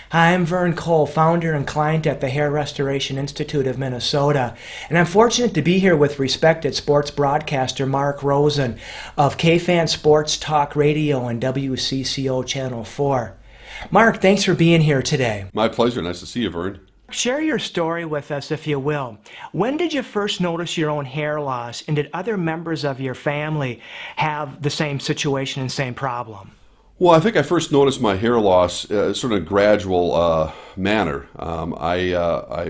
Hi, I'm Vern Cole, founder and client at the Hair Restoration Institute of Minnesota, and I'm fortunate to be here with respected sports broadcaster Mark Rosen of KFan Sports Talk Radio and WCCO Channel 4. Mark, thanks for being here today. My pleasure. Nice to see you, Vern. Share your story with us, if you will. When did you first notice your own hair loss, and did other members of your family have the same situation and same problem? Well, I think I first noticed my hair loss sort of in a gradual manner.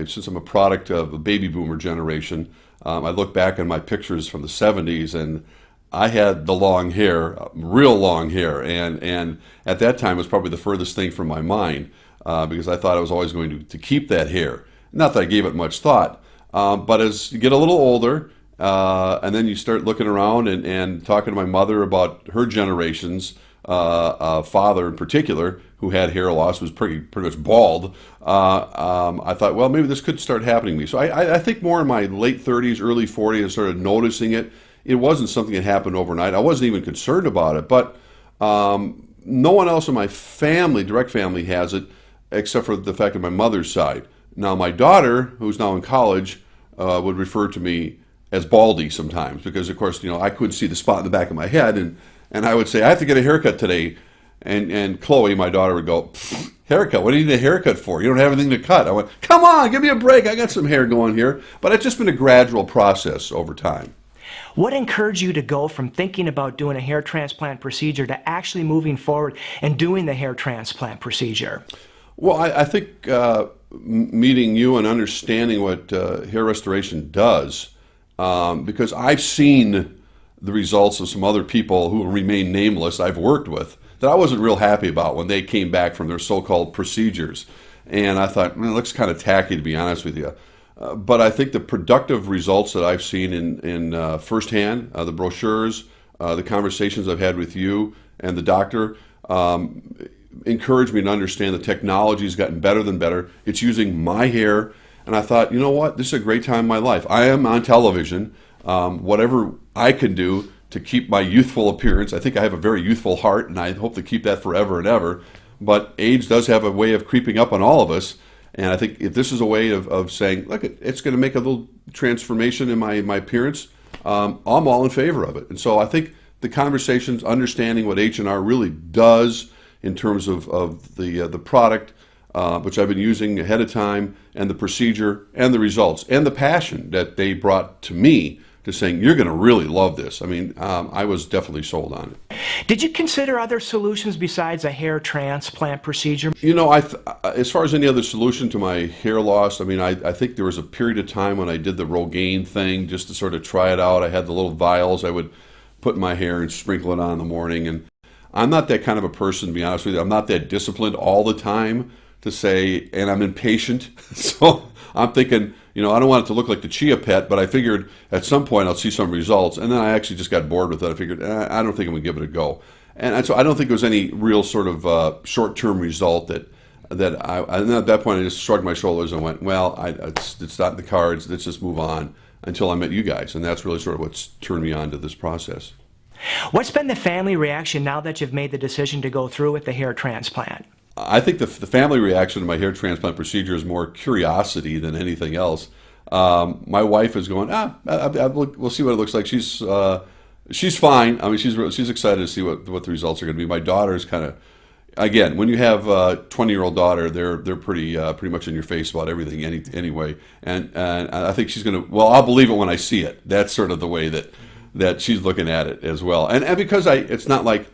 Since I'm a product of a baby boomer generation, I look back on my pictures from the 70s, and I had the long hair, real long hair, and at that time it was probably the furthest thing from my mind because I thought I was always going to keep that hair. Not that I gave it much thought, but as you get a little older, and then you start looking around and talking to my mother about her generations, father in particular, who had hair loss, was pretty much bald. I thought, well, maybe this could start happening to me. So I think more in my late 30s, early 40s, I started noticing it. It wasn't something that happened overnight. I wasn't even concerned about it, but no one else in my family, direct family, has it, except for the fact of my mother's side. Now, my daughter, who's now in college, would refer to me as Baldy sometimes because, of course, I couldn't see the spot in the back of my head, and I would say, I have to get a haircut today. And Chloe, my daughter, would go, haircut? What do you need a haircut for? You don't have anything to cut. I went, come on, give me a break. I got some hair going here. But it's just been a gradual process over time. What encouraged you to go from thinking about doing a hair transplant procedure to actually moving forward and doing the hair transplant procedure? Well, I think meeting you and understanding what hair restoration does, because I've seen the results of some other people who remain nameless I've worked with that I wasn't real happy about when they came back from their so-called procedures. And I thought, it looks kind of tacky, to be honest with you. But I think the productive results that I've seen in firsthand, the brochures, the conversations I've had with you and the doctor, encouraged me to understand the technology's gotten better than better. It's using my hair. And I thought, you know what? This is a great time in my life. I am on television. Whatever I can do to keep my youthful appearance. I think I have a very youthful heart, and I hope to keep that forever and ever. But age does have a way of creeping up on all of us. And I think if this is a way of saying, look, it's going to make a little transformation in my appearance, I'm all in favor of it. And so I think the conversations, understanding what H&R really does in terms of the product, which I've been using ahead of time, and the procedure, and the results, and the passion that they brought to me to saying, you're going to really love this. I mean, I was definitely sold on it. Did you consider other solutions besides a hair transplant procedure? As far as any other solution to my hair loss, I think there was a period of time when I did the Rogaine thing just to sort of try it out. I had the little vials I would put in my hair and sprinkle it on in the morning. And I'm not that kind of a person, to be honest with you. I'm not that disciplined all the time to say, and I'm impatient. So I'm thinking, I don't want it to look like the Chia Pet, but I figured at some point I'll see some results. And then I actually just got bored with it. I figured, I don't think I'm going to give it a go. And so I don't think there was any real sort of short-term result and then at that point I just shrugged my shoulders and went, well, it's not in the cards. Let's just move on until I met you guys. And that's really sort of what's turned me on to this process. What's been the family reaction now that you've made the decision to go through with the hair transplant? I think the family reaction to my hair transplant procedure is more curiosity than anything else. My wife is going, we'll see what it looks like. She's fine. She's excited to see what the results are going to be. My daughter's kind of, again, when you have a 20-year-old daughter, they're pretty much in your face about everything anyway. And I think she's going to, well, I'll believe it when I see it. That's sort of the way that she's looking at it as well. And because it's not like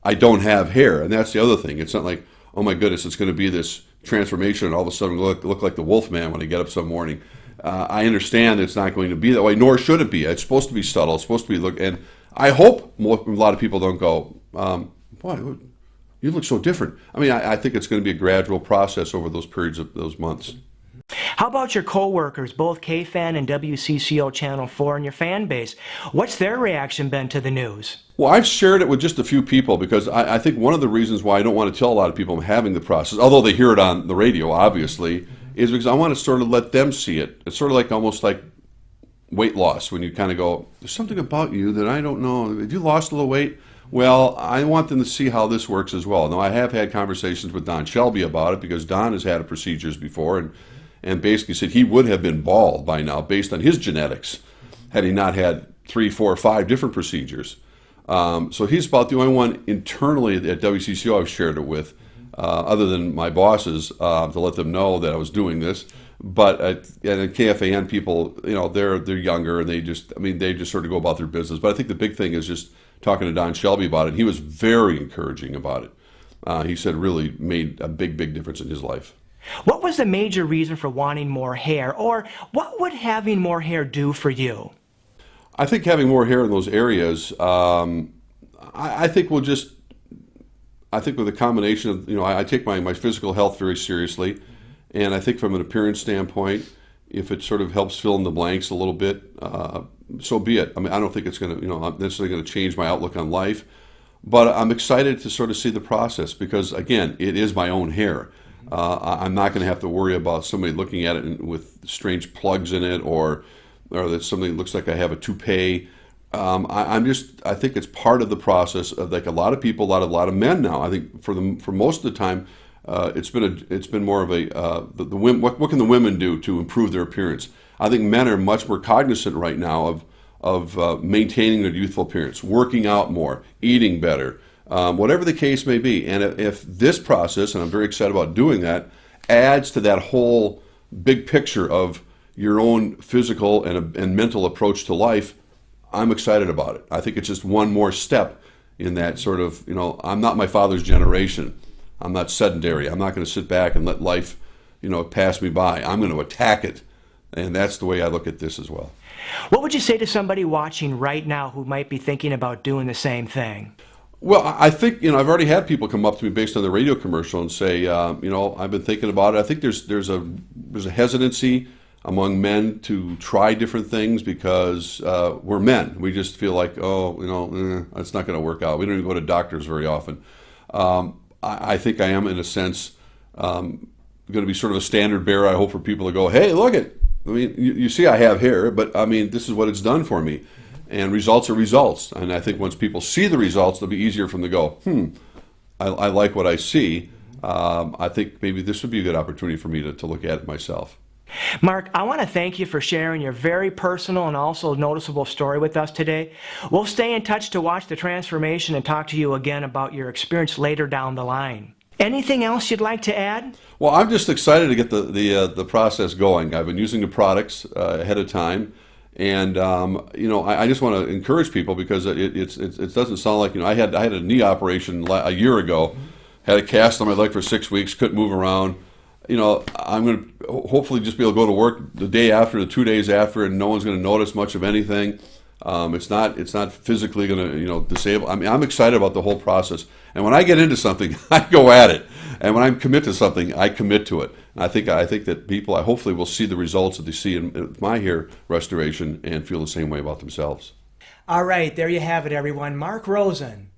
I don't have hair, and that's the other thing. It's not like, oh my goodness, it's going to be this transformation and all of a sudden look like the Wolfman when I get up some morning. I understand it's not going to be that way, nor should it be. It's supposed to be subtle. It's supposed to be and I hope a lot of people don't go, boy, you look so different. I think it's going to be a gradual process over those periods of those months. How about your co-workers, both KFan and WCCO Channel 4, and your fan base? What's their reaction been to the news? Well, I've shared it with just a few people because I think one of the reasons why I don't want to tell a lot of people I'm having the process, although they hear it on the radio, obviously, is because I want to sort of let them see it. It's sort of like almost like weight loss when you kind of go, there's something about you that I don't know. Have you lost a little weight? Well, I want them to see how this works as well. Now, I have had conversations with Don Shelby about it because Don has had procedures before and basically said he would have been bald by now based on his genetics had he not had 3, 4, 5 different procedures. So he's about the only one internally at WCCO I've shared it with, other than my bosses, to let them know that I was doing this. But and the KFAN people, they're younger and they just sort of go about their business. But I think the big thing is just talking to Don Shelby about it. He was very encouraging about it. He said really made a big, big difference in his life. What was the major reason for wanting more hair, or what would having more hair do for you? I think having more hair in those areas, I think will just, I think with a combination of, I take my physical health very seriously, and I think from an appearance standpoint, if it sort of helps fill in the blanks a little bit, so be it. I mean, I don't think it's going to, necessarily going to change my outlook on life, but I'm excited to sort of see the process because, again, it is my own hair. I'm not going to have to worry about somebody looking at it with strange plugs in it or that something looks like I have a toupee. I think it's part of the process of like a lot of people, a lot of men now. I think for most of the time, it's been more of a what can the women do to improve their appearance? I think men are much more cognizant right now of maintaining their youthful appearance, working out more, eating better, whatever the case may be. And if this process, and I'm very excited about doing that, adds to that whole big picture of your own physical and mental approach to life, I'm excited about it. I think it's just one more step in that sort of, I'm not my father's generation. I'm not sedentary. I'm not going to sit back and let life, pass me by. I'm going to attack it. And that's the way I look at this as well. What would you say to somebody watching right now who might be thinking about doing the same thing? Well, I think, I've already had people come up to me based on the radio commercial and say, I've been thinking about it. I think there's a hesitancy among men to try different things because we're men. We just feel like, it's not going to work out. We don't even go to doctors very often. I think I am, in a sense, going to be sort of a standard bearer, I hope, for people to go, hey, look it. I mean, you see I have hair, but I mean, this is what it's done for me. And results are results. And I think once people see the results, it'll be easier for them to go, I like what I see. I think maybe this would be a good opportunity for me to look at it myself. Mark, I want to thank you for sharing your very personal and also noticeable story with us today. We'll stay in touch to watch the transformation and talk to you again about your experience later down the line. Anything else you'd like to add? Well, I'm just excited to get the process going. I've been using the products ahead of time, and I just want to encourage people because it doesn't sound like I had a knee operation a year ago, had a cast on my leg for 6 weeks, couldn't move around. I'm going to hopefully just be able to go to work the day after, the 2 days after, and no one's going to notice much of anything. It's not physically going to disable. I mean, I'm excited about the whole process. And when I get into something, I go at it. And when I commit to something, I commit to it. And I think that people, I hopefully will see the results that they see in my hair restoration and feel the same way about themselves. All right, there you have it, everyone. Mark Rosen.